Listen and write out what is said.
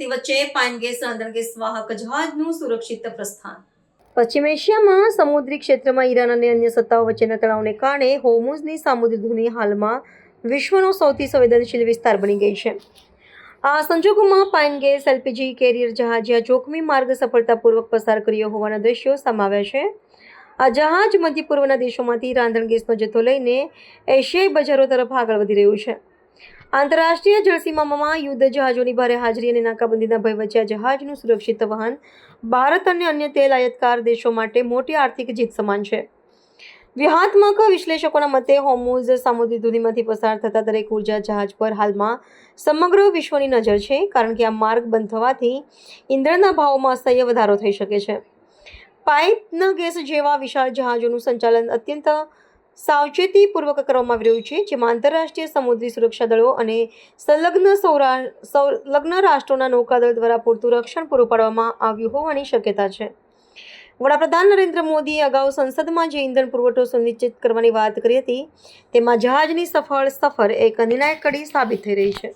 સ્થિતિ વચ્ચે pine gas રાંધણ ગેસ વાહક જહાજનું સુરક્ષિત પ્રસ્થાન. પશ્ચિમ એશિયામાં સમુદ્રી ક્ષેત્રમાં ઈરાન અને અન્ય સત્તાઓ વચ્ચેના તણાવને કારણે હોર્મુઝની સામુદ્રી ધુની હાલમાં વિશ્વનો સૌથી સંવેદનશીલ વિસ્તાર બની ગઈ છે. આ સંજોગોમાં પાઇન ગેસ એલપીજી કેરિયર જહાજે જોખમી માર્ગ સફળતાપૂર્વક પસાર કર્યો હોવાના દ્રશ્યો સામે આવ્યા છે. આ જહાજ મધ્ય પૂર્વના દેશોમાંથી રાંધણ ગેસનો જથ્થો લઈને એશિયાઈ બજારો તરફ આગળ વધી રહ્યું છે. આંતરરાષ્ટ્રીય જળસીમામાં યુદ્ધ જહાજોની ભારે હાજરી અને નાકાબંધીના ભય વચ્ચે આ જહાજનું સુરક્ષિત વહન ભારત અને અન્ય તેલ આયાતકાર દેશો માટે મોટી આર્થિક જીત સમાન છે. વ્યૂહાત્મક વિશ્લેષકોના મતે હોર્મુઝ સામુદ્રી ધુનીમાંથી પસાર થતા દરેક ઉર્જા જહાજ પર હાલમાં સમગ્ર વિશ્વની નજર છે, કારણ કે આ માર્ગ બંધ થવાથી ઇંધણના ભાવોમાં અસહ્ય વધારો થઈ શકે છે. પાઇપના ગેસ જેવા વિશાળ જહાજોનું સંચાલન અત્યંત સાવચેતીપૂર્વક કરવામાં આવી રહ્યું છે, જેમાં આંતરરાષ્ટ્રીય સમુદ્રી સુરક્ષા દળો અને સંલગ્ન રાષ્ટ્રોના નૌકાદળ દ્વારા પૂરતું રક્ષણ પૂરું પાડવામાં આવ્યું હોવાની શક્યતા છે. વડાપ્રધાન નરેન્દ્ર મોદીએ અગાઉ સંસદમાં જે ઇંધણ પુરવઠો સુનિશ્ચિત કરવાની વાત કરી હતી, તેમાં જહાજની સફળ સફર એક નિર્ણાયક કડી સાબિત થઈ રહી છે.